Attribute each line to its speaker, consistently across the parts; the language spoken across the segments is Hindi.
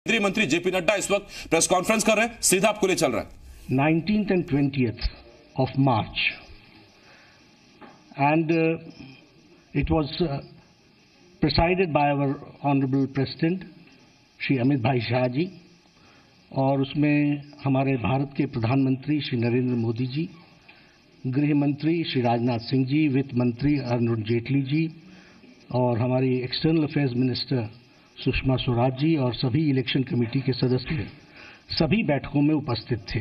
Speaker 1: केंद्रीय मंत्री जेपी नड्डा इस वक्त प्रेस कॉन्फ्रेंस कर रहे हैं, सीधा आपको लिए चल रहा है।
Speaker 2: 19th and 20th of March, and it was presided by our Honorable President Shri Amit भाई शाह जी, और उसमें हमारे भारत के प्रधानमंत्री श्री नरेंद्र मोदी जी, गृह मंत्री श्री राजनाथ सिंह जी, वित्त मंत्री अरुण जेटली जी और हमारी external affairs minister Sushma Swaraj ji और सभी इलेक्शन कमेटी के सदस्य सभी बैठकों में उपस्थित थे।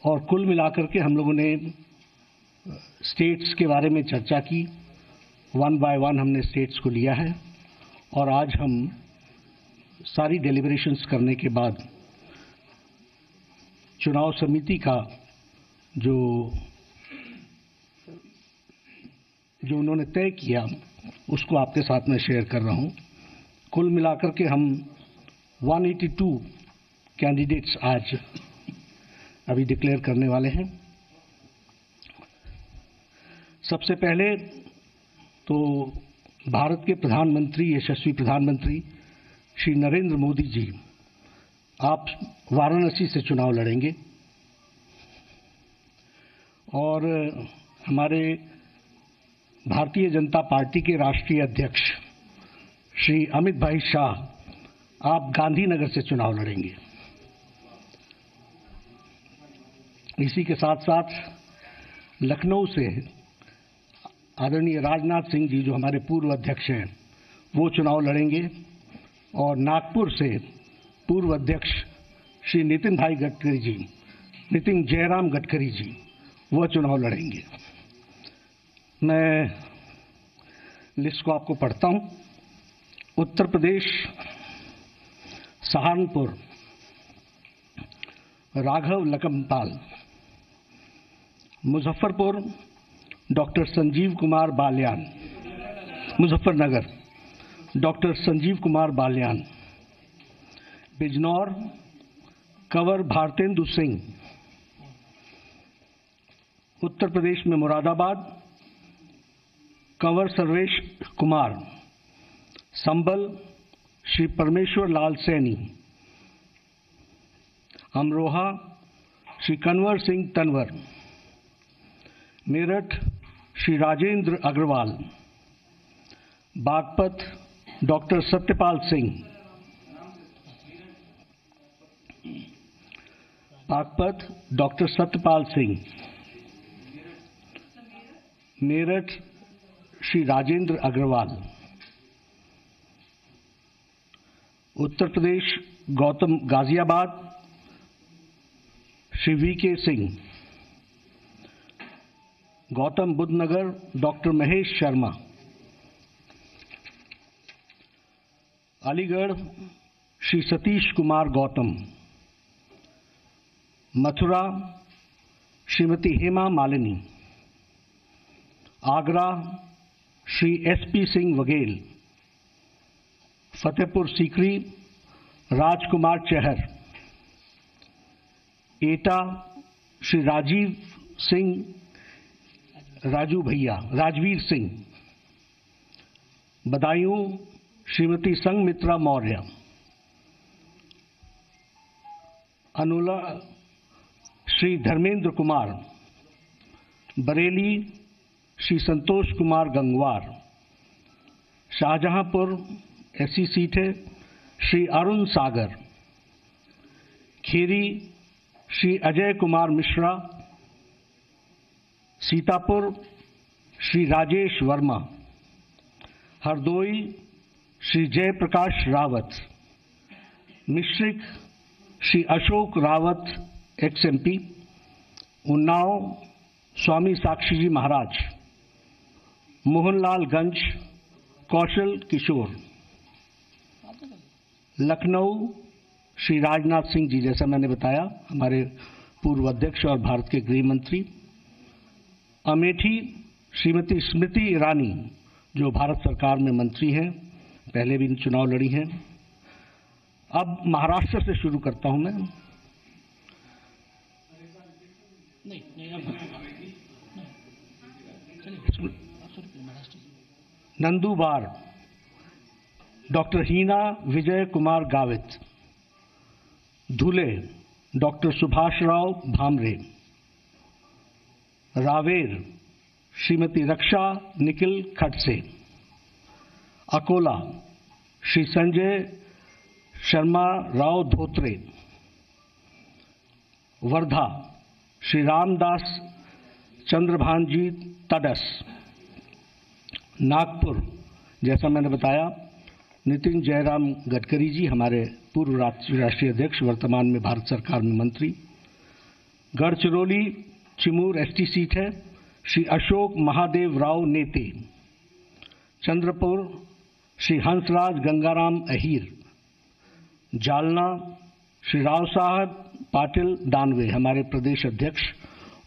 Speaker 2: और कुल मिलाकर के हम लोगों ने स्टेट्स के बारे में चर्चा की। 1 by 1 हमने स्टेट्स को लिया है और आज हम सारी डेलिब्रेशंस करने के बाद चुनाव समिति का जो उन्होंने तय किया उसको आपके साथ में शेयर कर रहा हूं। कुल मिलाकर के हम 182 कैंडिडेट्स आज अभी डिक्लेयर करने वाले हैं। सबसे पहले तो भारत के प्रधानमंत्री, यशस्वी प्रधानमंत्री श्री नरेंद्र मोदी जी, आप वाराणसी से चुनाव लड़ेंगे और हमारे भारतीय जनता पार्टी के राष्ट्रीय अध्यक्ष श्री अमित भाई शाह, आप गांधीनगर से चुनाव लड़ेंगे। इसी के साथ साथ लखनऊ से आदरणीय राजनाथ सिंह जी, जो हमारे पूर्व अध्यक्ष हैं, वो चुनाव लड़ेंगे और नागपुर से पूर्व अध्यक्ष श्री नितिन भाई गडकरी जी, नितिन जयराम गडकरी जी, वह चुनाव लड़ेंगे। मैं लिस्ट को आपको पढ़ता हूं। उत्तर प्रदेश सहारनपुर राघव लखनपाल, मुजफ्फरपुर डॉक्टर संजीव कुमार बाल्यान, मुजफ्फरनगर डॉक्टर संजीव कुमार बाल्यान, बिजनौर कंवर भारतेंदु सिंह, उत्तर प्रदेश में मुरादाबाद कंवर सर्वेश कुमार, संबल श्री परमेश्वर Lal Saini, Amroha Shri Kanwar Singh Tanwar, Meerut Shri Rajendra Agarwal, Baghpat doctor Satyapal Singh, Baghpat doctor Satyapal Singh, Meerut Shri Rajendra Agarwal, Uttar Pradesh Gautam Ghaziabad Shri VK Singh, Gautam Buddha नगर डॉक्टर महेश शर्मा, अलीगढ़ श्री सतीश कुमार गौतम, मथुरा श्रीमती हेमा मालिनी, आगरा श्री एसपी सिंह वघेल, फतेहपुर सीकरी राजकुमार चहर, एटा श्री राजीव सिंह राजू भैया, राजवीर सिंह, बदायूं श्रीमती संघमित्रा मौर्य, अनुला श्री धर्मेंद्र कुमार, बरेली श्री संतोष कुमार गंगवार, शाहजहांपुर ऐसी सीट है श्री अरुण सागर, खेरी श्री अजय कुमार मिश्रा, सीतापुर श्री राजेश वर्मा, हरदोई श्री जयप्रकाश रावत, मिश्रिक श्री अशोक रावत XMP, उन्नाव स्वामी साक्षी जी महाराज, मोहनलालगंज कौशल किशोर, लखनऊ श्री राजनाथ सिंह जी, जैसा मैंने बताया, हमारे पूर्व अध्यक्ष और भारत के गृह मंत्री, अमेठी श्रीमती स्मृति ईरानी, जो भारत सरकार में मंत्री हैं, पहले भी चुनाव लड़ी हैं। अब महाराष्ट्र से शुरू करता हूं मैं। नंदुबार डॉक्टर हीना विजय कुमार गावित, धुले डॉक्टर सुभाष राव भामरे, रावेर श्रीमती रक्षा निखिल खडसे, अकोला श्री संजय शर्मा राव धोत्रे, वर्धा श्री रामदास चंद्रभानजी तडस, नागपुर जैसा मैंने बताया नितिन जयराम गडकरी जी, हमारे पूर्व राष्ट्रीय अध्यक्ष, वर्तमान में भारत सरकार में मंत्री। गढ़चिरौली चिमूर एसटी सीट है, श्री अशोक महादेव राव नेते। चंद्रपुर श्री हंसराज गंगाराम अहीर। जालना श्री राव साहब पाटिल दानवे, हमारे प्रदेश अध्यक्ष,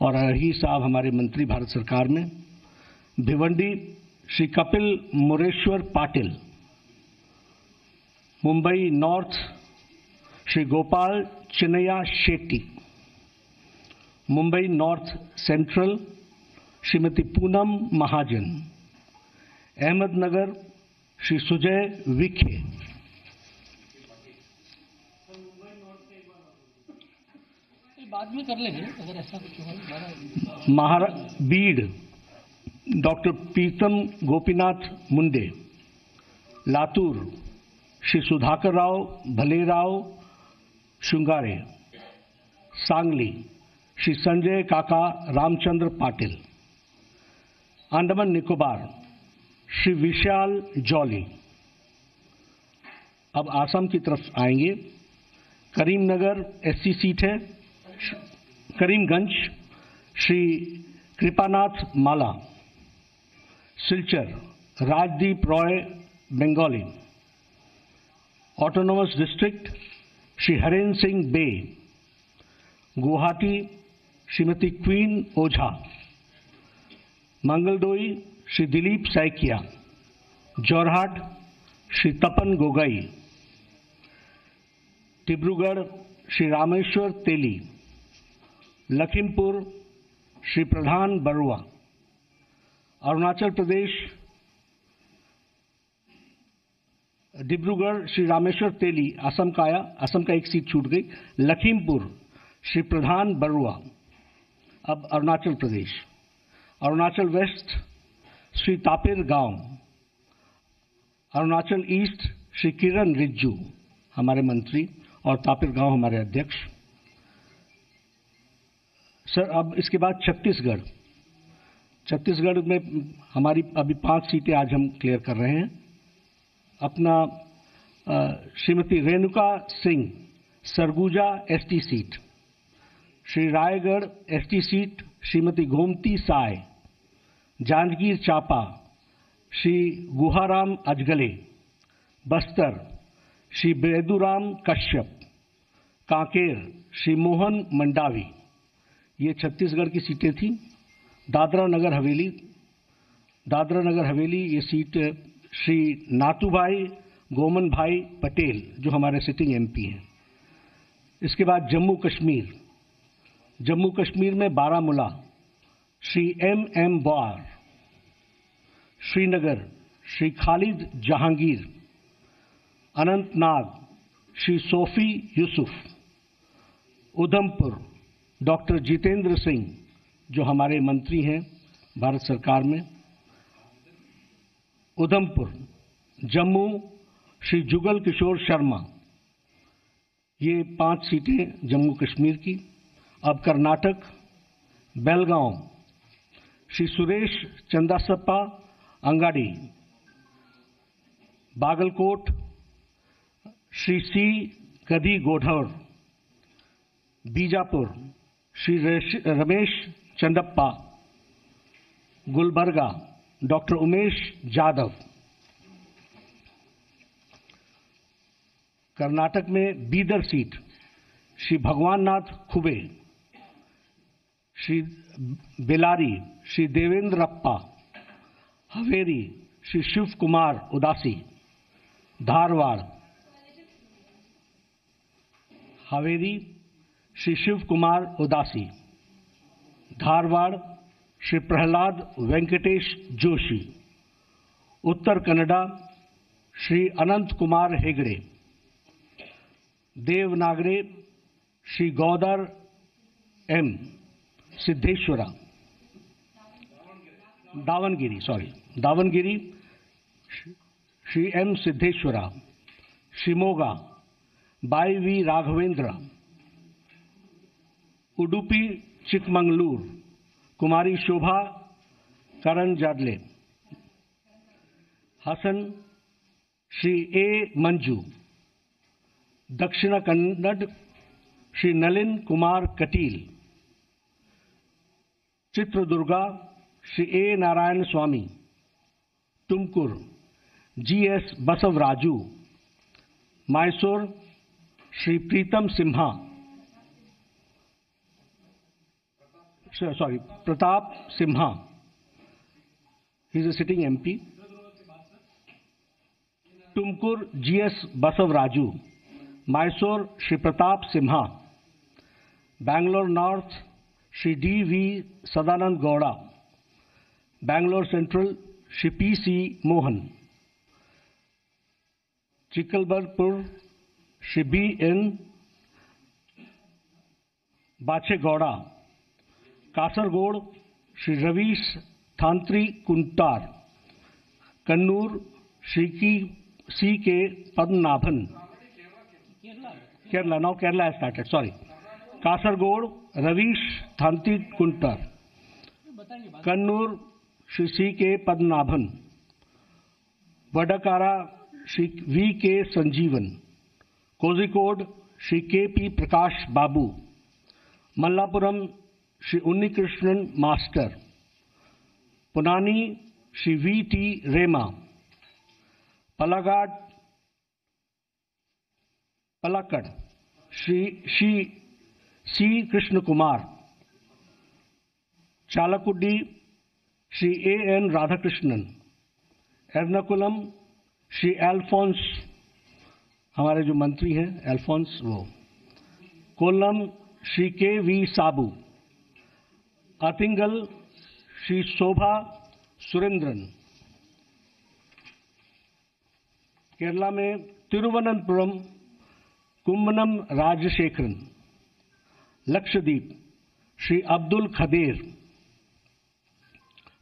Speaker 2: और अहीर साहब हमारे मंत्री भारत सरकार में। Bhiwandi Shri Kapil Mureshwar Patil. Mumbai north Shri Gopal Chinnaiah Shetty. Mumbai north central Shrimati Poonam Mahajan. Ahmednagar Shri Sujay Vikhe.
Speaker 3: बाद में कर लेंगे अगर ऐसा कुछ हो।
Speaker 2: बीड डॉक्टर प्रीतम गोपीनाथ मुंडे। लातूर श्री सुधाकर राव भलेराव शुंगारे। सांगली श्री संजय काका रामचंद्र पाटिल। अंडमान निकोबार श्री विशाल जॉली। अब आसाम की तरफ आएंगे। करीमनगर एससी सीट है। करीमगंज श्री कृपानाथ माला। सिलचर राजदीप रॉय बंगाली। ऑटोनोमस डिस्ट्रिक्ट श्री हरेंद्र सिंह बे। गुवाहाटी श्रीमती क्वीन ओझा। मंगलदोई श्री दिलीप सैकिया। जोरहाट श्री तपन गोगई। डिब्रूगढ़ श्री रामेश्वर तेली। लखीमपुर श्री प्रधान बरुआ। अरुणाचल प्रदेश डिब्रूगढ़ श्री रामेश्वर तेली असम का आया, असम का एक सीट छूट गई। लखीमपुर श्री प्रधान बरुआ। अब अरुणाचल प्रदेश। अरुणाचल वेस्ट श्री तापिर गांव। अरुणाचल ईस्ट श्री किरण रिज्जू, हमारे मंत्री, और तापिर गांव हमारे अध्यक्ष। सर अब इसके बाद छत्तीसगढ़। छत्तीसगढ़ में हमारी अभी 5 सीटें आज हम क्लियर कर रहे हैं। अपना Shrimati Renuka Singh Surguja ST seat. Shri Raigarh ST seat Shrimati Gomati Sai. Janjgir Champa Shri Guharam Ajgale. Bastar Shri Beduram Kashyap. Kanker Shri Mohan Mandavi. ये छत्तीसगढ़ की सीटें थी। दादरा नगर हवेली ये सीट श्री नातूभाई गोमन भाई पटेल, जो हमारे सिटिंग एमपी हैं। इसके बाद जम्मू कश्मीर में बारामूला श्री एम बार। श्रीनगर श्री खालिद जहांगीर। अनंतनाग श्री सोफी यूसुफ। उधमपुर डॉक्टर जितेंद्र सिंह, जो हमारे मंत्री हैं भारत सरकार में। उधमपुर। जम्मू श्री जुगल किशोर शर्मा। ये 5 सीटें जम्मू कश्मीर की। अब कर्नाटक। बेलगांव श्री सुरेश चंदासप्पा अंगाडी। बागलकोट श्री सी गदी गोढ़र। बीजापुर श्री रमेश चंदप्पा। गुलबर्गा डॉक्टर उमेश जाधव। कर्नाटक में बीदर सीट श्री भगवान नाथ खुबे। श्री बेलारी श्री देवेंद्रप्पा। हवेरी श्री शिव कुमार उदासी। धारवाड़ हवेरी श्री शिव कुमार उदासी। धारवाड़ श्री प्रहलाद वेंकटेश जोशी। उत्तर कन्नड़ा श्री अनंत कुमार हेगड़े, देवनागरे श्री गौदर एम सिद्धेश्वरा, दावनगिरी श्री एम सिद्धेश्वरा, शिमोगा बाई V Raghavendra, Udupi Chikmagalur Kumari Shobha Karandlaje, Hassan Shri A Manju, Dakshina Kannada Shri Nalin Kumar Kateel, Chitradurga Shri A Narayana Swamy, Tumkur G S Basavaraju, Mysore Shri Pritam Simha, Pratap Simha, he is a sitting MP, Tumkur G S Basavaraju, Mysore Shri Pratap Simha, Bangalore north Shri D V Sadananda Gowda, Bangalore central Shri P C Mohan, Chikballapur Shri B N Bachegowda, Kasaragod Shri Ravish Thantri Kuntar, Kannur Shri C K Padmanabhan, Kerala now Kerala has started, sorry, Kasaragod Ravish Thantri Kuntar, Kannur Shri C K Padmanabhan, Vadakara Shri we के संजीवन, Kozhikode Shri K P Prakash Babu, Malappuram Shri Unnikrishnan master, Ponnani Shri V T Rema, Palakkad Shri C Krishna Kumar, Chalakudy Shri A N Radhakrishnan, Ernakulam Shri Alphons, हमारे जो मंत्री हैं अल्फोंस वो, कोल्लम श्री के वी साबू, अतिंगल श्री शोभा सुरेंद्रन, केरला में Thiruvananthapuram Kummanam Rajasekharan, Lakshadweep Shri Abdul Khader,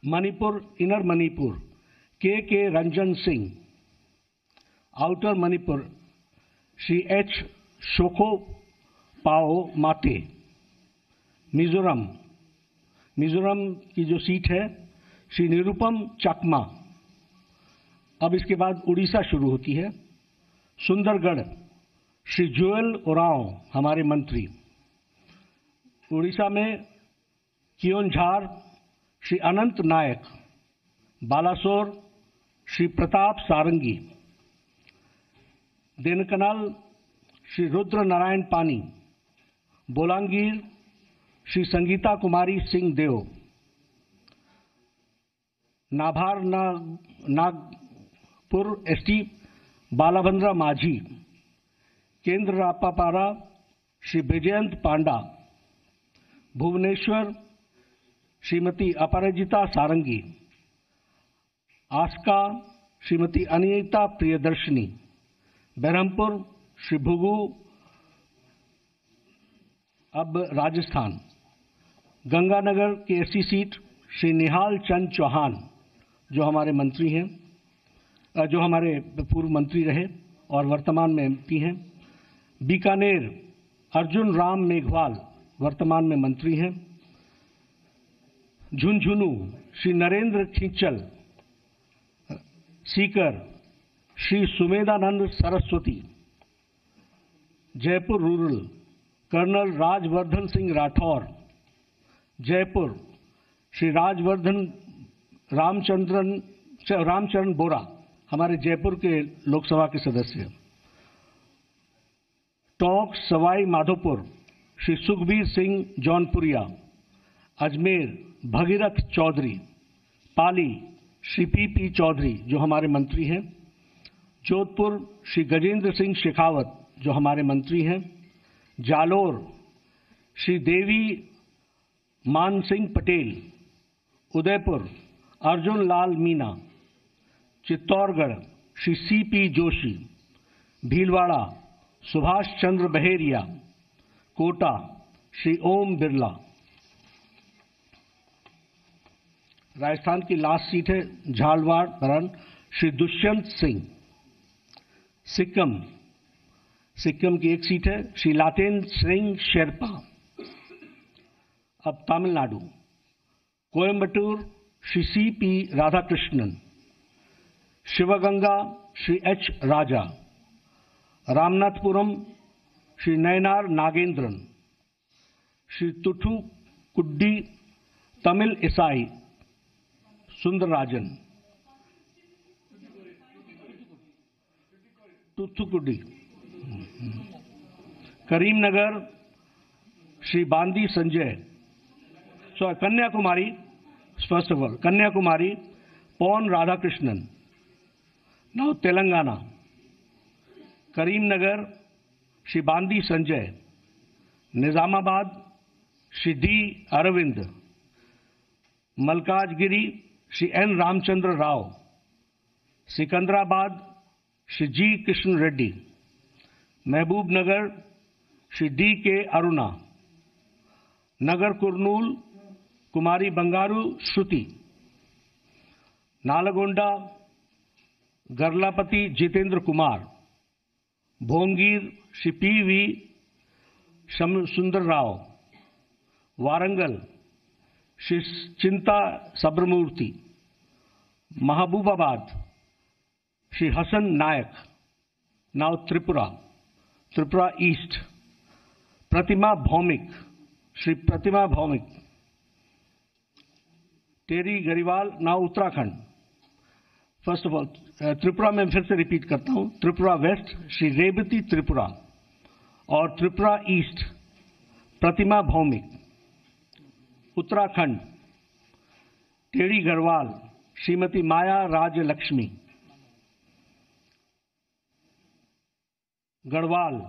Speaker 2: Manipur inner Manipur K Ranjan Singh, outer Manipur Shri H Shokhopao Mate, Mizoram की जो सीट है श्री निरुपम चकमा, अब इसके बाद उड़ीसा शुरू होती है, सुंदरगढ़ श्री जोएल ओरांव हमारे मंत्री, उड़ीसा में कियोंझार श्री अनंत नायक, बालासोर श्री प्रताप सारंगी, देनकनाल श्री रुद्र नारायण पानी, बोलांगीर श्री संगीता कुमारी सिंह देव, नाभार नागपुर एसटी बालाभद्रा माझी, केंद्र रापापारा श्री विजयंत पांडा, भुवनेश्वर श्रीमती अपराजिता सारंगी, आस्का श्रीमती अनिता प्रियदर्शनी, बरहमपुर श्री भुगू, अब राजस्थान, गंगानगर की एससी सीट श्री निहाल चंद चौहान जो हमारे मंत्री हैं, जो हमारे पूर्व मंत्री रहे और वर्तमान में एमपी हैं, बीकानेर अर्जुन राम मेघवाल वर्तमान में मंत्री हैं, झुंझुनू श्री नरेंद्र खींचल, सीकर श्री सुमेधानंद सरस्वती, जयपुर रूरल कर्नल राजवर्धन सिंह राठौर, जयपुर श्री राजवर्धन रामचरण बोरा हमारे जयपुर के लोकसभा के सदस्य, टोंक सवाई माधोपुर श्री सुखबीर सिंह जौनपुरिया, अजमेर भगीरथ चौधरी, पाली श्री पी चौधरी जो हमारे मंत्री हैं, जोधपुर श्री गजेंद्र सिंह शेखावत जो हमारे मंत्री हैं, जालोर श्री देवी मान सिंह पटेल, उदयपुर अर्जुन लाल मीना, चित्तौड़गढ़ श्री C.P. जोशी, भीलवाड़ा सुभाष चंद्र बहेरिया, कोटा श्री ओम बिरला। राजस्थान की लास्ट सीट है झालवाड़ बरन, श्री दुष्यंत सिंह। सिक्किम की एक सीट है श्री लातेन सिंह शेरपा। अब तमिलनाडु, कोयम्बटूर श्री C.P. राधाकृष्णन, शिवगंगा श्री H. राजा, रामनाथपुरम श्री नयनार नागेंद्रन, श्री तुथुकुडी तमिल ईसाई सुंदरराजन, तुथुकुडी, करीमनगर श्री बांदी Sanjay, Kanyakumari, first of all Kanyakumari पौन राधाकृष्णन। नाउ तेलंगाना, करीमनगर श्री बांदी Sanjay, Nizamabad Shri D. Arvind, Malkajgiri Shri N. Ramchandra Rao, Secunderabad Shri G. Krishna Reddy, Mahbubnagar Shri D. K. Aruna, नगर कुर्नूल कुमारी बंगारू श्रुति, नालगोंडा गर्लापति जितेंद्र कुमार, भोंगीर श्री P.V. सुंदर Rao, Warangal Shri Chinta Sambamurthy, Mahabubabad Shri Hasan Naik. Now Tripura east, Pratima Bhoumik Shri Pratima Bhoumik, Tehri Garhwal. Now Uttarakhand, first of all Tripura में फिर से रिपीट करता हूं, त्रिपुरा वेस्ट श्री रेवती त्रिपुरा और त्रिपुरा ईस्ट प्रतिमा भौमिक। उत्तराखंड, टेरी गढ़वाल श्रीमती माया राजलक्ष्मी, गढ़वाल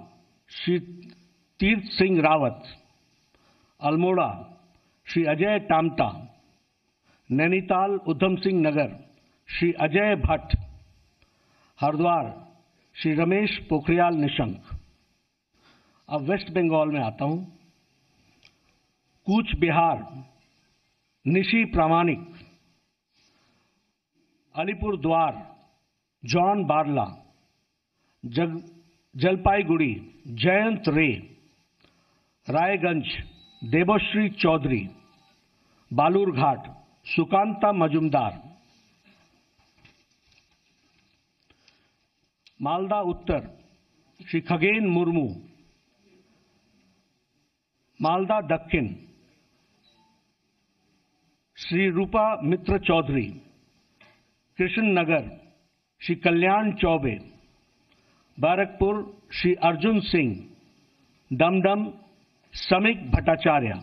Speaker 2: श्री तीर्थ सिंह रावत, अल्मोड़ा श्री अजय टामटा, नैनीताल उधम सिंह नगर श्री अजय भट्ट, हरिद्वार श्री रमेश पोखरियाल निशंक। अब वेस्ट बंगाल में आता हूं, कूच बिहार निशी प्रामाणिक, अलीपुर द्वार जॉन बारला, जलपाईगुड़ी जयंत रे, रायगंज देवश्री चौधरी, बालूरघाट सुकांता मजुमदार, मालदा उत्तर श्री खगेन मुर्मू, मालदा दक्षिण श्री रूपा मित्र चौधरी, कृष्णनगर श्री कल्याण चौबे, बैरकपुर श्री अर्जुन सिंह, डमडम समिक भट्टाचार्य,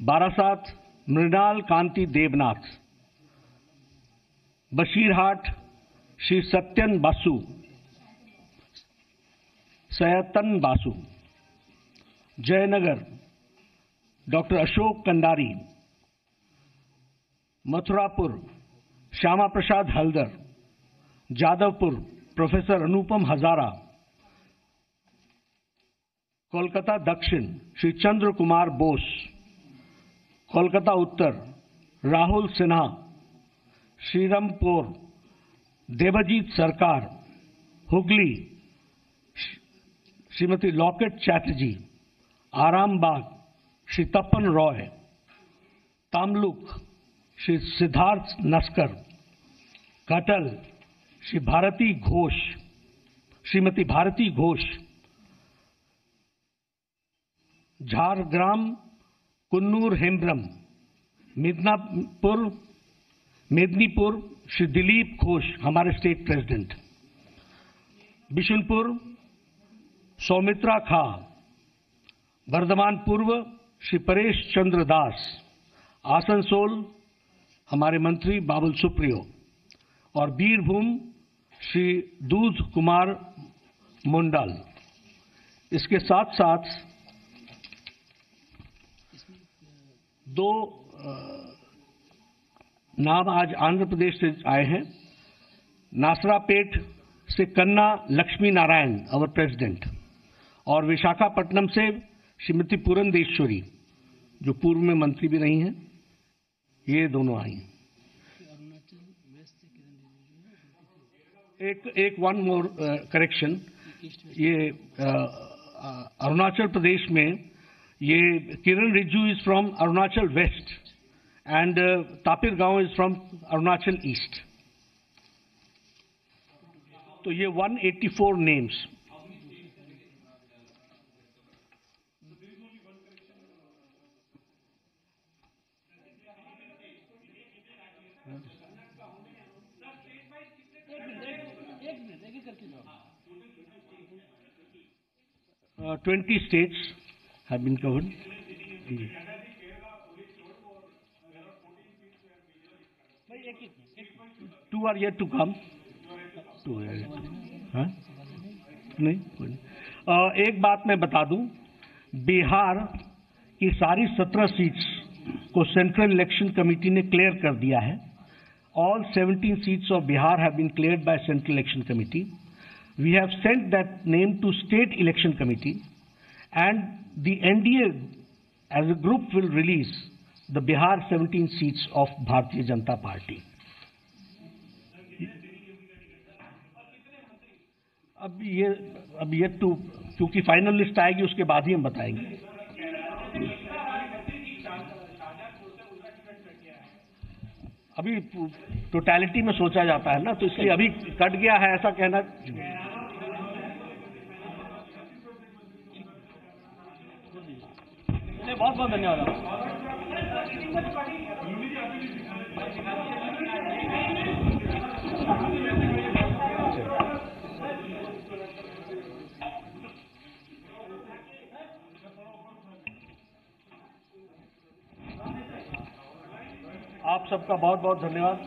Speaker 2: बारासात मृणाल कांति देवनाथ, बशीरहाट श्री सत्यन बासु, जयनगर डॉक्टर अशोक कंडारी, मथुरापुर श्यामा प्रसाद हल्दर, जादवपुर प्रोफेसर अनुपम हजारा, कोलकाता दक्षिण श्री चंद्र कुमार बोस, कोलकाता उत्तर राहुल सिन्हा, श्रीरामपुर देवजीत सरकार, हुगली श्रीमती लॉकेट चैटर्जी, आरामबाग श्री तपन रॉय, तामलुक श्री सिद्धार्थ नस्कर, कटल श्रीमती भारती घोष, झारग्राम कुन्नूर हेम्ब्रम, मेदिनीपुर श्री दिलीप घोष हमारे स्टेट प्रेसिडेंट, बिशुनपुर सौमित्रा खा, बर्धमान पूर्व श्री परेश चंद्र दास, आसनसोल हमारे मंत्री बाबुल सुप्रियो और बीरभूम श्री दूध कुमार मुंडल। इसके साथ साथ दो नाम आज आंध्र प्रदेश से आए हैं, नासरापेट से कन्ना लक्ष्मी नारायण अवर प्रेसिडेंट, और विशाखापट्टनम से श्रीमती पुरंदेश्वरी जो पूर्व में मंत्री भी रही हैं, ये दोनों आई। एक वन मोर करेक्शन, ये अरुणाचल प्रदेश में ये Kiren Rijiju is from Arunachal west and Tapir Gao is from Arunachal east. तो ये 184 नेम्स।
Speaker 3: एक मिनट करके जाओ।
Speaker 2: 20 states have been covered. 2 are yet to come. 2 are yet to come. हाँ? नहीं। एक बात मैं बता दूं, बिहार की सारी 17 सीट्स को सेंट्रल इलेक्शन कमेटी ने क्लियर कर दिया है। All 17 seats of Bihar have been cleared by Central Election Committee. We have sent that name to State Election Committee, and the NDA as a group will release the Bihar 17 seats of Bharatiya Janata Party. अब ये तो क्योंकि फाइनल लिस्ट आएगी उसके बाद ही हम बताएंगे। अभी टोटलिटी में सोचा जाता है ना, तो इसलिए अभी कट गया है ऐसा कहना।
Speaker 3: बहुत बहुत धन्यवाद।
Speaker 2: आप सबका बहुत बहुत धन्यवाद।